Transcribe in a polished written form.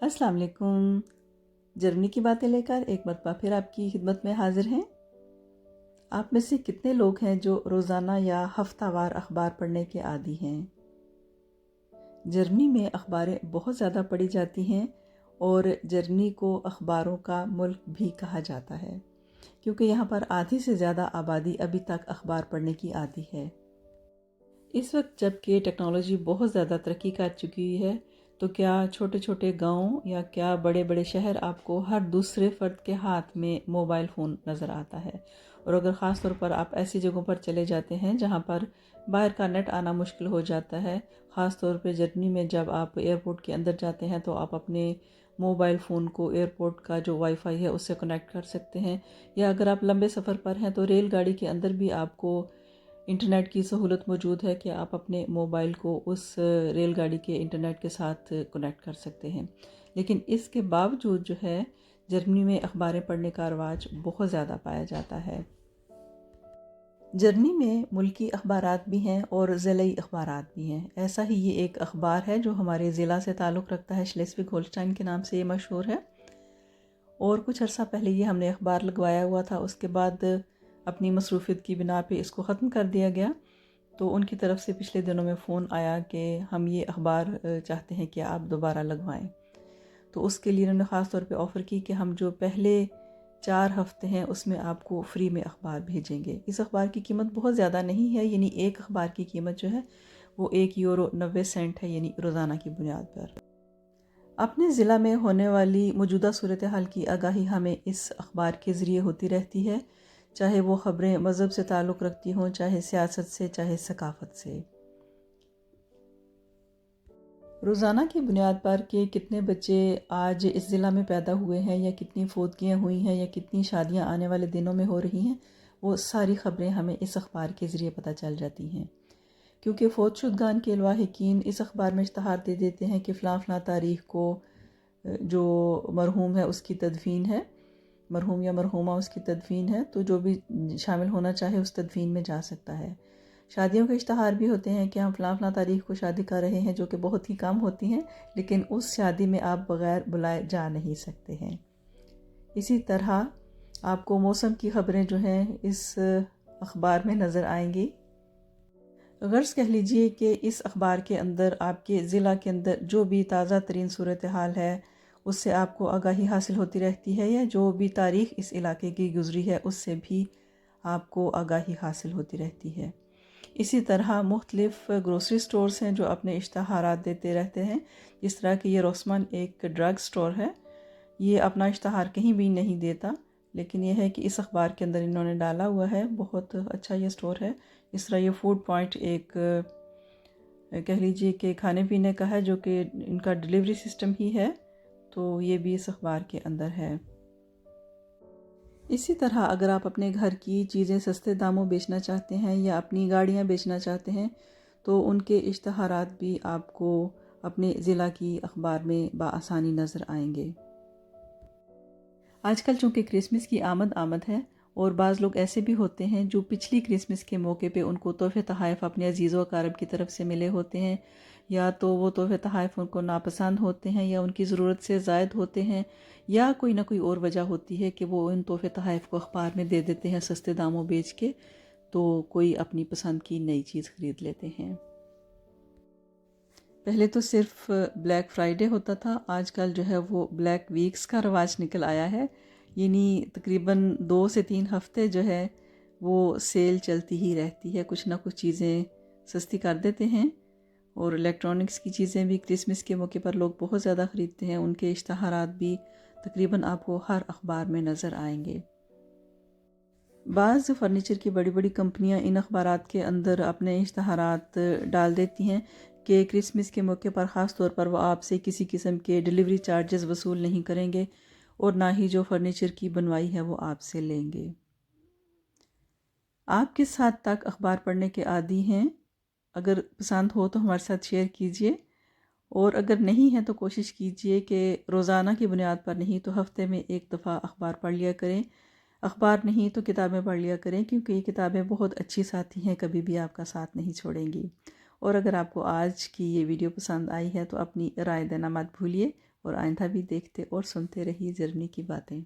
अस्सलाम वालेकुम। जर्मनी की बातें लेकर एक मरतबा फिर आपकी खिदमत में हाजिर हैं। आप में से कितने लोग हैं जो रोज़ाना या हफ्तावार अखबार पढ़ने के आदी हैं? जर्मनी में अखबारें बहुत ज़्यादा पढ़ी जाती हैं और जर्मनी को अखबारों का मुल्क भी कहा जाता है, क्योंकि यहाँ पर आधी से ज़्यादा आबादी अभी तक अखबार पढ़ने की आदी है। इस वक्त जबकि टेक्नोलॉजी बहुत ज़्यादा तरक्की कर चुकी है, तो क्या छोटे छोटे गांव या क्या बड़े बड़े शहर आपको हर दूसरे फ़र्द के हाथ में मोबाइल फ़ोन नज़र आता है। और अगर ख़ास तौर पर आप ऐसी जगहों पर चले जाते हैं जहां पर बाहर का नेट आना मुश्किल हो जाता है, ख़ास तौर पे जर्मनी में जब आप एयरपोर्ट के अंदर जाते हैं तो आप अपने मोबाइल फ़ोन को एयरपोर्ट का जो वाईफाई है उससे कनेक्ट कर सकते हैं। या अगर आप लंबे सफ़र पर हैं तो रेलगाड़ी के अंदर भी आपको इंटरनेट की सहूलत मौजूद है कि आप अपने मोबाइल को उस रेलगाड़ी के इंटरनेट के साथ कनेक्ट कर सकते हैं। लेकिन इसके बावजूद जो है, जर्मनी में अखबारें पढ़ने का रवाज बहुत ज़्यादा पाया जाता है। जर्मनी में मुल्की अखबारात भी हैं और ज़िलाई अखबारात भी हैं। ऐसा ही ये एक अखबार है जो हमारे ज़िला से ताल्लुक़ रखता है, श्लेस्विग होल्स्टाइन के नाम से ये मशहूर है। और कुछ अर्सा पहले ये हमने अखबार लगवाया हुआ था, उसके बाद अपनी मसरूफ़ियत की बिना पे इसको ख़त्म कर दिया गया। तो उनकी तरफ से पिछले दिनों में फ़ोन आया कि हम ये अखबार चाहते हैं कि आप दोबारा लगवाएं। तो उसके लिए उन्होंने ख़ास तौर पे ऑफ़र की कि हम जो पहले 4 हफ़्ते हैं उसमें आपको फ्री में अखबार भेजेंगे। इस अखबार की कीमत बहुत ज़्यादा नहीं है, यानी एक अखबार की कीमत जो है वो €1.90 है, यानी रोज़ाना की बुनियाद पर। अपने ज़िला में होने वाली मौजूदा सूरत हाल की आगाही हमें इस अखबार के ज़रिए होती रहती है, चाहे वो ख़बरें मज़हब से ताल्लुक़ रखती हों, चाहे सियासत से, चाहे सकाफ़त से। रोज़ाना की बुनियाद पर कि कितने बच्चे आज इस ज़िला में पैदा हुए हैं, या कितनी फ़ौतगियाँ हुई हैं, या कितनी शादियाँ आने वाले दिनों में हो रही हैं, वो सारी ख़बरें हमें इस अखबार के ज़रिए पता चल जाती हैं। क्योंकि फ़ौतशुदगान के लवाहिकीन इस अखबार में इश्तहार दे देते हैं कि फ़लाँ फ़लाँ तारीख़ को जो मरहूम है उसकी तदफ़ीन है, मरहूम या मरहूमा उसकी तदफ़ीन है, तो जो भी शामिल होना चाहे उस तदफ़ीन में जा सकता है। शादियों के इश्तहार भी होते हैं कि हम फ़लाँ फ़लाँ तारीख़ को शादी कर रहे हैं, जो कि बहुत ही कम होती हैं, लेकिन उस शादी में आप बग़ैर बुलाए जा नहीं सकते हैं। इसी तरह आपको मौसम की ख़बरें जो हैं इस अखबार में नज़र आएंगी। गर्ज़ कह लीजिए कि इस अखबार के अंदर आपके ज़िला के अंदर जो भी ताज़ा तरीन सूरत हाल है उससे आपको आगाही हासिल होती रहती है, या जो भी तारीख़ इस इलाके की गुज़री है उससे भी आपको आगाही हासिल होती रहती है। इसी तरह मुख्तलिफ़ ग्रोसरी स्टोर्स हैं जो अपने इश्तहारात देते रहते हैं। जिस तरह कि ये रोसमान एक ड्रग स्टोर है, ये अपना इश्तहार कहीं भी नहीं देता, लेकिन यह है कि इस अखबार के अंदर इन्होंने डाला हुआ है। बहुत अच्छा ये स्टोर है। इस तरह ये फूड पॉइंट एक कह लीजिए कि खाने पीने का है, जो कि इनका डिलीवरी सिस्टम ही है, तो ये भी इस अखबार के अंदर है। इसी तरह अगर आप अपने घर की चीज़ें सस्ते दामों बेचना चाहते हैं या अपनी गाड़ियाँ बेचना चाहते हैं, तो उनके इश्तहारात भी आपको अपने ज़िला की अखबार में बआसानी नज़र आएंगे। आजकल चूँकि क्रिसमस की आमद है, और बाज़ लोग ऐसे भी होते हैं जो पिछली क्रिसमस के मौके पे उनको तोहफ़े तोहफ़ अपने अजीज़ व अक़ारिब की तरफ से मिले होते हैं, या तो वो तोहफ़े तोहफ़ उनको नापसंद होते हैं, या उनकी ज़रूरत से ज़ायद होते हैं, या कोई ना कोई और वजह होती है कि वो उन तोहफ़े तोहफ़ को अखबार में दे देते हैं सस्ते दामों बेच के, तो कोई अपनी पसंद की नई चीज़ ख़रीद लेते हैं। पहले तो सिर्फ ब्लैक फ्राइडे होता था, आजकल जो है वो ब्लैक वीक्स का रवाज निकल आया है, यानी तकरीबन 2 से 3 हफ्ते जो है वो सेल चलती ही रहती है। कुछ ना कुछ चीज़ें सस्ती कर देते हैं, और इलेक्ट्रॉनिक्स की चीज़ें भी क्रिसमस के मौके पर लोग बहुत ज़्यादा ख़रीदते हैं। उनके इश्तहारात भी तकरीबन आपको हर अखबार में नज़र आएंगे। बाज़ फ़र्नीचर की बड़ी बड़ी कंपनियां इन अखबारात के अंदर अपने इश्तहारात डाल देती हैं कि क्रिसमस के मौके पर ख़ास तौर पर वो आपसे किसी किस्म के डिलीवरी चार्जेस वसूल नहीं करेंगे, और ना ही जो फ़र्नीचर की बनवाई है वो आपसे लेंगे। आप किस हद तक अखबार पढ़ने के आदी हैं? अगर पसंद हो तो हमारे साथ शेयर कीजिए, और अगर नहीं है तो कोशिश कीजिए कि रोज़ाना की बुनियाद पर नहीं तो हफ़्ते में एक दफ़ा अखबार पढ़ लिया करें। अखबार नहीं तो किताबें पढ़ लिया करें, क्योंकि ये किताबें बहुत अच्छी साथी हैं, कभी भी आपका साथ नहीं छोड़ेंगी। और अगर आपको आज की ये वीडियो पसंद आई है तो अपनी राय देना मत भूलिए। और आइंदा भी देखते और सुनते रहिए जर्नी की बातें।